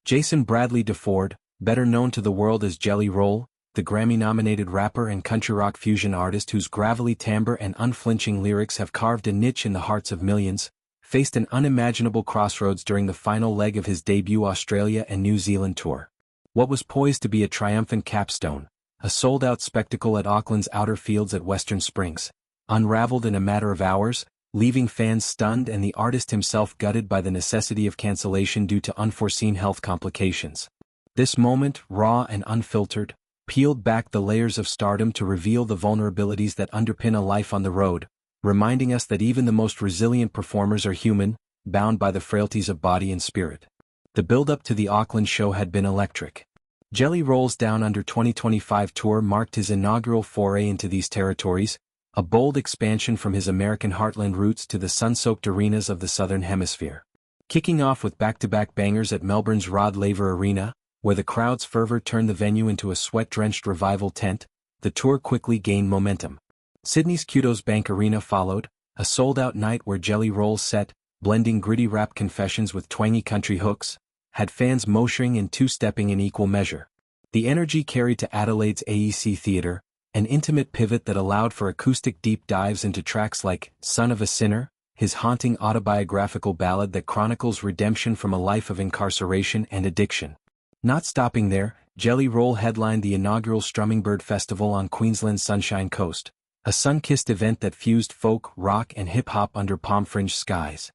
Jason Bradley DeFord, better known to the world as Jelly Roll, the Grammy-nominated rapper and country rock fusion artist whose gravelly timbre and unflinching lyrics have carved a niche in the hearts of millions, faced an unimaginable crossroads during the final leg of his debut Australia and New Zealand tour. What was poised to be a triumphant capstone, a sold-out spectacle at Auckland's outer fields at Western Springs, unraveled in a matter of hours, leaving fans stunned and the artist himself gutted by the necessity of cancellation due to unforeseen health complications. This moment, raw and unfiltered, peeled back the layers of stardom to reveal the vulnerabilities that underpin a life on the road, reminding us that even the most resilient performers are human, bound by the frailties of body and spirit. The build-up to the Auckland show had been electric. Jelly Roll's Down Under 2025 tour marked his inaugural foray into these territories, a bold expansion from his American heartland roots to the sun-soaked arenas of the Southern Hemisphere. Kicking off with back-to-back bangers at Melbourne's Rod Laver Arena, where the crowd's fervor turned the venue into a sweat-drenched revival tent, the tour quickly gained momentum. Sydney's Kudos Bank Arena followed, a sold-out night where Jelly Roll's set, blending gritty rap confessions with twangy country hooks, had fans moshing and two-stepping in equal measure. The energy carried to Adelaide's AEC Theatre, an intimate pivot that allowed for acoustic deep dives into tracks like Son of a Sinner, his haunting autobiographical ballad that chronicles redemption from a life of incarceration and addiction. Not stopping there, Jelly Roll headlined the inaugural Strummingbird Festival on Queensland's Sunshine Coast, a sun-kissed event that fused folk, rock and hip-hop under palm-fringed skies.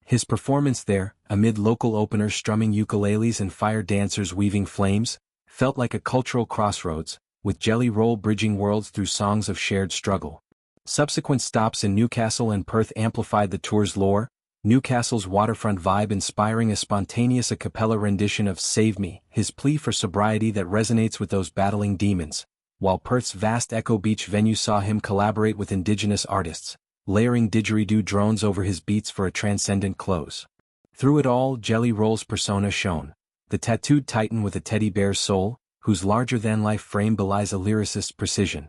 His performance there, amid local openers strumming ukuleles and fire dancers weaving flames, felt like a cultural crossroads, with Jelly Roll bridging worlds through songs of shared struggle. Subsequent stops in Newcastle and Perth amplified the tour's lore, Newcastle's waterfront vibe inspiring a spontaneous a cappella rendition of Save Me, his plea for sobriety that resonates with those battling demons, while Perth's vast Echo Beach venue saw him collaborate with indigenous artists, layering didgeridoo drones over his beats for a transcendent close. Through it all, Jelly Roll's persona shone, the tattooed titan with a teddy bear's soul, whose larger-than-life frame belies a lyricist's precision.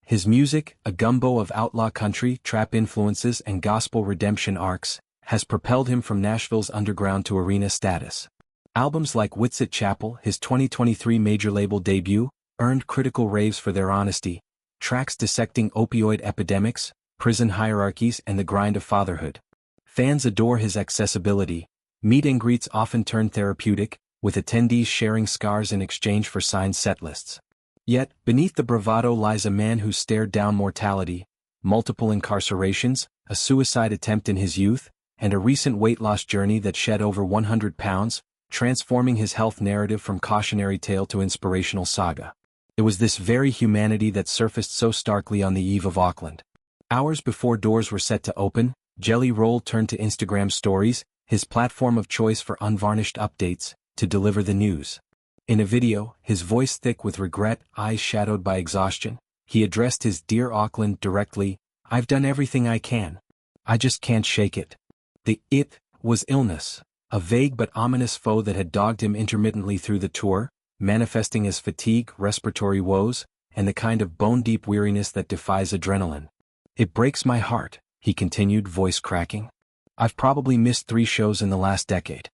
His music, a gumbo of outlaw country, trap influences and gospel redemption arcs, has propelled him from Nashville's underground to arena status. Albums like Whitsett Chapel, his 2023 major label debut, earned critical raves for their honesty. Tracks dissecting opioid epidemics, prison hierarchies and the grind of fatherhood. Fans adore his accessibility. Meet and greets often turn therapeutic, with attendees sharing scars in exchange for signed setlists. Yet, beneath the bravado lies a man who stared down mortality, multiple incarcerations, a suicide attempt in his youth, and a recent weight loss journey that shed over 100 pounds, transforming his health narrative from cautionary tale to inspirational saga. It was this very humanity that surfaced so starkly on the eve of Auckland. Hours before doors were set to open, Jelly Roll turned to Instagram stories, his platform of choice for unvarnished updates, to deliver the news. In a video, his voice thick with regret, eyes shadowed by exhaustion, he addressed his Dear Auckland directly, "I've done everything I can. I just can't shake it." The "it" was illness, a vague but ominous foe that had dogged him intermittently through the tour, manifesting as fatigue, respiratory woes, and the kind of bone-deep weariness that defies adrenaline. "It breaks my heart," he continued, voice cracking. "I've probably missed 3 shows in the last decade.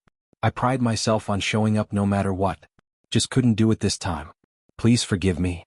I pride myself on showing up no matter what. Just couldn't do it this time. Please forgive me."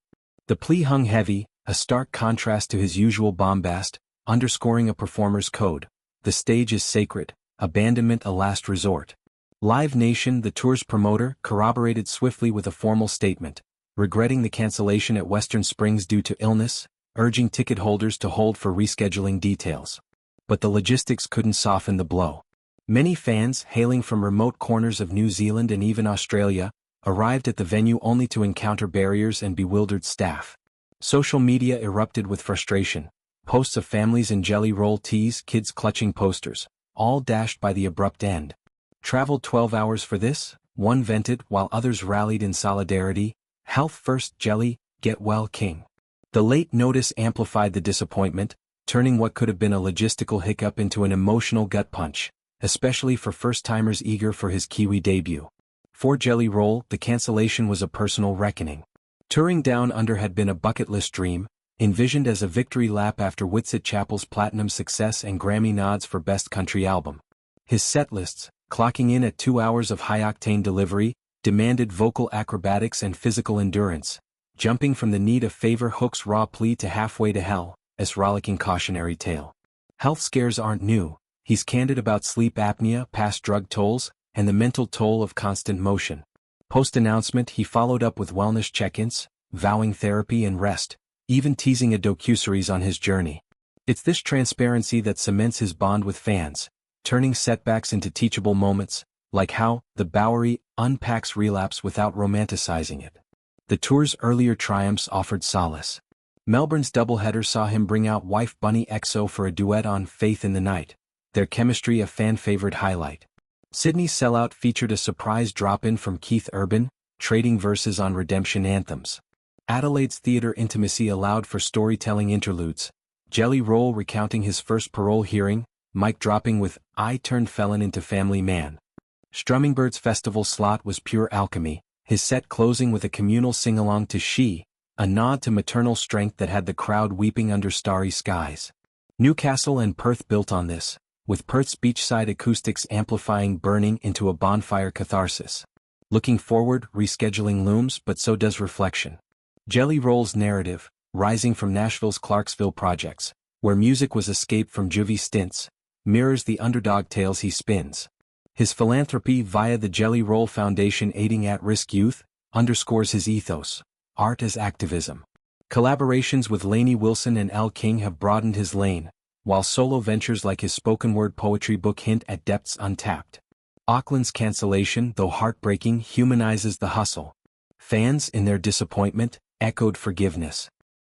The plea hung heavy, a stark contrast to his usual bombast, underscoring a performer's code. The stage is sacred, abandonment a last resort. Live Nation, the tour's promoter, corroborated swiftly with a formal statement, regretting the cancellation at Western Springs due to illness, urging ticket holders to hold for rescheduling details. But the logistics couldn't soften the blow. Many fans, hailing from remote corners of New Zealand and even Australia, arrived at the venue only to encounter barriers and bewildered staff. Social media erupted with frustration, posts of families in Jelly Roll tees, kids clutching posters, all dashed by the abrupt end. "Traveled 12 hours for this?" one vented, while others rallied in solidarity. "Health first, Jelly, get well, King." The late notice amplified the disappointment, turning what could have been a logistical hiccup into an emotional gut punch, especially for first-timers eager for his Kiwi debut. For Jelly Roll, the cancellation was a personal reckoning. Touring Down Under had been a bucket list dream, envisioned as a victory lap after Whitsett Chapel's platinum success and Grammy nods for Best Country Album. His setlists, clocking in at 2 hours of high-octane delivery, demanded vocal acrobatics and physical endurance, jumping from the need of favor Hook's raw plea to halfway to hell, as rollicking cautionary tale. Health scares aren't new, he's candid about sleep apnea, past drug tolls, and the mental toll of constant motion. Post-announcement he followed up with wellness check-ins, vowing therapy and rest, even teasing a docuseries on his journey. It's this transparency that cements his bond with fans, turning setbacks into teachable moments, like how The Bowery unpacks relapse without romanticizing it. The tour's earlier triumphs offered solace. Melbourne's doubleheader saw him bring out wife Bunny XO for a duet on Faith in the Night, their chemistry a fan-favorite highlight. Sydney's sellout featured a surprise drop-in from Keith Urban, trading verses on redemption anthems. Adelaide's theater intimacy allowed for storytelling interludes, Jelly Roll recounting his first parole hearing, mic dropping with I Turned Felon into Family Man. Strummingbird's festival slot was pure alchemy, his set closing with a communal sing-along to She, a nod to maternal strength that had the crowd weeping under starry skies. Newcastle and Perth built on this, with Perth's beachside acoustics amplifying burning into a bonfire catharsis. Looking forward, rescheduling looms, but so does reflection. Jelly Roll's narrative, rising from Nashville's Clarksville projects, where music was escape from juvie stints, mirrors the underdog tales he spins. His philanthropy via the Jelly Roll Foundation aiding at-risk youth underscores his ethos, art as activism. Collaborations with Lainey Wilson and Elle King have broadened his lane, while solo ventures like his spoken-word poetry book hint at depths untapped. Auckland's Cancellation, though heartbreaking, humanizes the hustle. Fans, in their disappointment, echoed forgiveness.